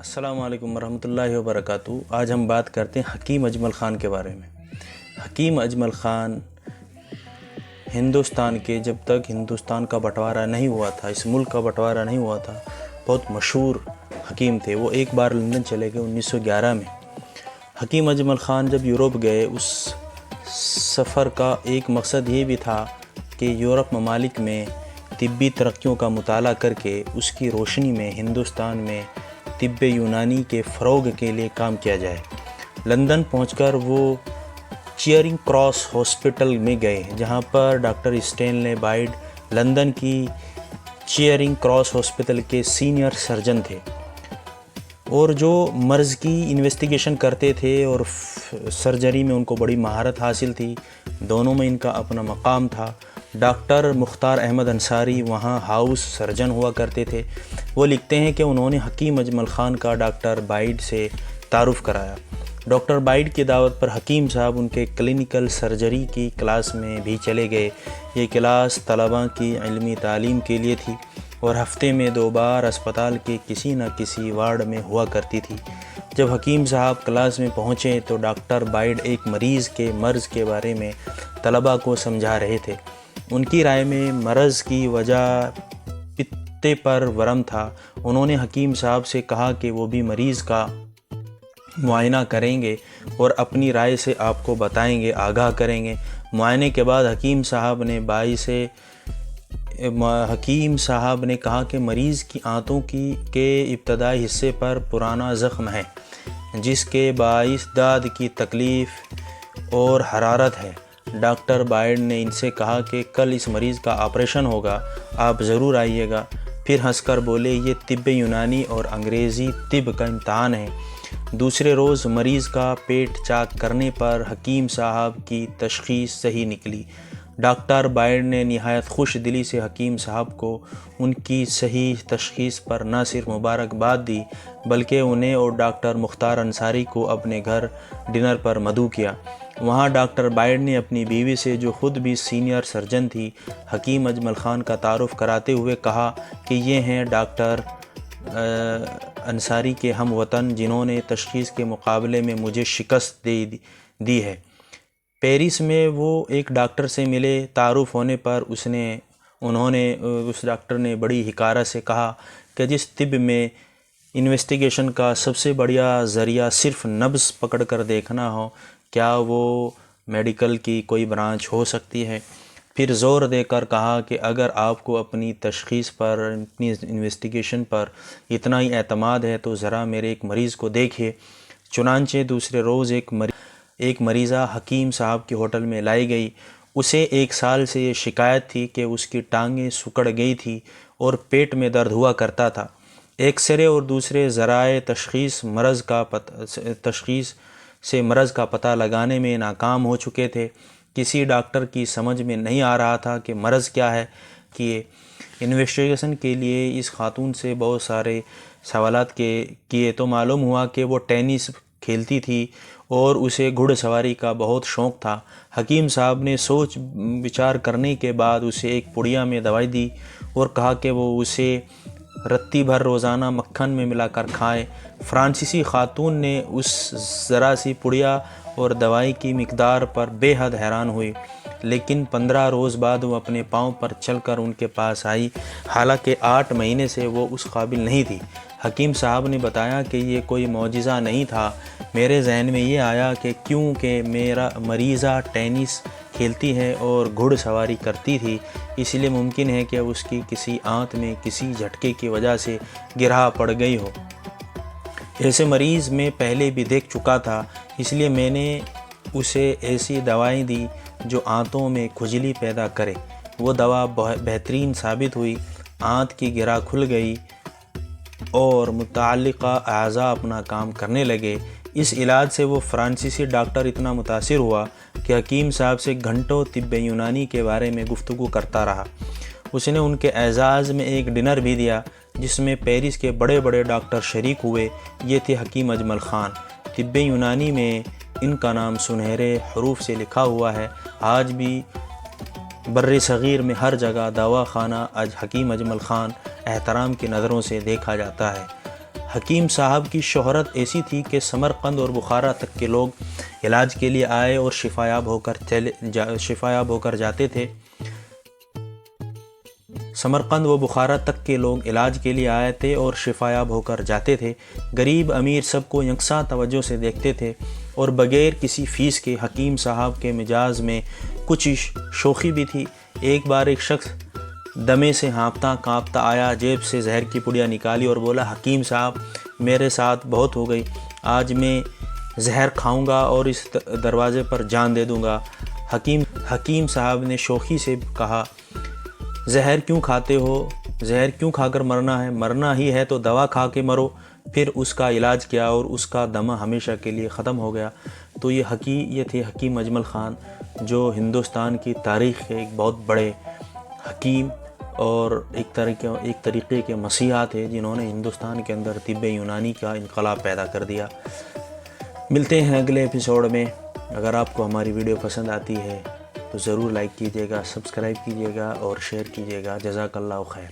السلام علیکم ورحمۃ اللہ وبرکاتہ۔ آج ہم بات کرتے ہیں حکیم اجمل خان کے بارے میں۔ حکیم اجمل خان ہندوستان کے جب تک ہندوستان کا بٹوارہ نہیں ہوا تھا، اس ملک کا بٹوارہ نہیں ہوا تھا، بہت مشہور حکیم تھے۔ وہ ایک بار لندن چلے گئے 1911 میں۔ حکیم اجمل خان جب یورپ گئے، اس سفر کا ایک مقصد یہ بھی تھا کہ یورپ ممالک میں طبی ترقیوں کا مطالعہ کر کے اس کی روشنی میں ہندوستان میں طب یونانی کے فروغ کے لیے کام کیا جائے۔ لندن پہنچ کر وہ چیئرنگ کراس ہاسپٹل میں گئے، جہاں پر ڈاکٹر اسٹینلے بائیڈ لندن کی چیئرنگ کراس ہاسپٹل کے سینئر سرجن تھے، اور جو مرض کی انویسٹیگیشن کرتے تھے اور سرجری میں ان کو بڑی مہارت حاصل تھی۔ دونوں میں ان کا اپنا مقام تھا۔ ڈاکٹر مختار احمد انصاری وہاں ہاؤس سرجن ہوا کرتے تھے۔ وہ لکھتے ہیں کہ انہوں نے حکیم اجمل خان کا ڈاکٹر بائیڈ سے تعارف کرایا۔ ڈاکٹر بائیڈ کی دعوت پر حکیم صاحب ان کے کلینکل سرجری کی کلاس میں بھی چلے گئے۔ یہ کلاس طلباء کی علمی تعلیم کے لیے تھی اور ہفتے میں 2 بار اسپتال کے کسی نہ کسی وارڈ میں ہوا کرتی تھی۔ جب حکیم صاحب کلاس میں پہنچے تو ڈاکٹر بائیڈ ایک مریض کے مرض کے بارے میں طلباء کو سمجھا رہے تھے۔ ان کی رائے میں مرض کی وجہ پتے پر ورم تھا۔ انہوں نے حکیم صاحب سے کہا کہ وہ بھی مریض کا معائنہ کریں گے اور اپنی رائے سے آپ کو بتائیں گے، آگاہ کریں گے۔ معائنے کے بعد حکیم صاحب نے کہا کہ مریض کی آنتوں کے ابتدائی حصے پر پرانا زخم ہے، جس کے باعث داد کی تکلیف اور حرارت ہے۔ ڈاکٹر بائیڈ نے ان سے کہا کہ کل اس مریض کا آپریشن ہوگا، آپ ضرور آئیے گا۔ پھر ہنس کر بولے، یہ طب یونانی اور انگریزی طب کا امتحان ہے۔ دوسرے روز مریض کا پیٹ چاک کرنے پر حکیم صاحب کی تشخیص صحیح نکلی۔ ڈاکٹر بائیڈ نے نہایت خوش دلی سے حکیم صاحب کو ان کی صحیح تشخیص پر نہ صرف مبارکباد دی، بلکہ انہیں اور ڈاکٹر مختار انصاری کو اپنے گھر ڈنر پر مدعو کیا۔ وہاں ڈاکٹر بائیڈ نے اپنی بیوی سے، جو خود بھی سینئر سرجن تھی، حکیم اجمل خان کا تعارف کراتے ہوئے کہا کہ یہ ہیں ڈاکٹر انصاری کے ہم وطن، جنہوں نے تشخیص کے مقابلے میں مجھے شکست دی ہے۔ پیرس میں وہ ایک ڈاکٹر سے ملے۔ تعارف ہونے پر اس ڈاکٹر نے بڑی حکارت سے کہا کہ جس طب میں انویسٹیگیشن کا سب سے بڑا ذریعہ صرف نبض پکڑ کر دیکھنا ہو، کیا وہ میڈیکل کی کوئی برانچ ہو سکتی ہے؟ پھر زور دے کر کہا کہ اگر آپ کو اپنی تشخیص پر، اپنی انویسٹیگیشن پر اتنا ہی اعتماد ہے تو ذرا میرے ایک مریض کو دیکھیے۔ چنانچہ دوسرے روز ایک مریضہ حکیم صاحب کے ہوٹل میں لائی گئی۔ اسے 1 سال سے یہ شکایت تھی کہ اس کی ٹانگیں سکڑ گئی تھی اور پیٹ میں درد ہوا کرتا تھا۔ ایکس رے اور دوسرے ذرائع تشخیص سے مرض کا پتہ لگانے میں ناکام ہو چکے تھے۔ کسی ڈاکٹر کی سمجھ میں نہیں آ رہا تھا کہ مرض کیا ہے۔ انویسٹیگیشن کے لیے اس خاتون سے بہت سارے سوالات کیے تو معلوم ہوا کہ وہ ٹینس کھیلتی تھی اور اسے گھڑ سواری کا بہت شوق تھا۔ حکیم صاحب نے سوچ بچار کرنے کے بعد اسے ایک پڑیا میں دوائی دی اور کہا کہ وہ اسے رتی بھر روزانہ مکھن میں ملا کر کھائے۔ فرانسیسی خاتون نے اس ذرا سی پڑیا اور دوائی کی مقدار پر بے حد حیران ہوئی، لیکن 15 روز بعد وہ اپنے پاؤں پر چل کر ان کے پاس آئی، حالانکہ 8 مہینے سے وہ اس قابل نہیں تھی۔ حکیم صاحب نے بتایا کہ یہ کوئی معجزہ نہیں تھا۔ میرے ذہن میں یہ آیا کہ کیونکہ میرا مریضہ ٹینس کھیلتی ہے اور گھڑ سواری کرتی تھی، اس لیے ممکن ہے کہ اس کی کسی آنت میں کسی جھٹکے کی وجہ سے گرہ پڑ گئی ہو۔ ایسے مریض میں پہلے بھی دیکھ چکا تھا، اس لیے میں نے اسے ایسی دوائیں دی جو آنتوں میں کھجلی پیدا کرے۔ وہ دوا بہترین ثابت ہوئی، آنت کی گرہ کھل گئی اور متعلقہ اعضاء اپنا کام کرنے لگے۔ اس علاج سے وہ فرانسیسی ڈاکٹر اتنا متاثر ہوا کہ حکیم صاحب سے گھنٹوں طب یونانی کے بارے میں گفتگو کرتا رہا۔ اس نے ان کے اعزاز میں ایک ڈنر بھی دیا، جس میں پیرس کے بڑے بڑے ڈاکٹر شریک ہوئے۔ یہ تھے حکیم اجمل خان۔ طب یونانی میں ان کا نام سنہرے حروف سے لکھا ہوا ہے۔ آج بھی بر صغیر میں ہر جگہ دوا خانہ حکیم اجمل خان احترام کی نظروں سے دیکھا جاتا ہے۔ حکیم صاحب کی شہرت ایسی تھی کہ سمرقند اور بخارا تک کے لوگ علاج کے لیے آئے اور شفایاب ہو کر جاتے تھے۔ سمرقند و بخارا تک کے لوگ علاج کے لیے آئے تھے اور شفایاب ہو کر جاتے تھے۔ غریب امیر سب کو یکساں توجہ سے دیکھتے تھے اور بغیر کسی فیس کے۔ حکیم صاحب کے مزاج میں کچھ شوخی بھی تھی۔ ایک بار ایک شخص دمے سے ہانپتا کانپتا آیا، جیب سے زہر کی پڑیا نکالی اور بولا، حکیم صاحب میرے ساتھ بہت ہو گئی، آج میں زہر کھاؤں گا اور اس دروازے پر جان دے دوں گا۔ حکیم صاحب نے شوخی سے کہا، زہر کیوں کھاتے ہو؟ زہر کیوں کھا کر مرنا ہے؟ مرنا ہی ہے تو دوا کھا کے مرو۔ پھر اس کا علاج کیا اور اس کا دمہ ہمیشہ کے لیے ختم ہو گیا۔ تو یہ تھے حکیم اجمل خان، جو ہندوستان کی تاریخ کے ایک بہت بڑے حکیم اور ایک طریقے کے مسیحا تھے، جنہوں نے ہندوستان کے اندر طب یونانی کا انقلاب پیدا کر دیا۔ ملتے ہیں اگلے ایپیسوڈ میں۔ اگر آپ کو ہماری ویڈیو پسند آتی ہے تو ضرور لائک کیجیے گا، سبسکرائب کیجیے گا اور شیئر کیجیے گا۔ جزاک اللہ خیر۔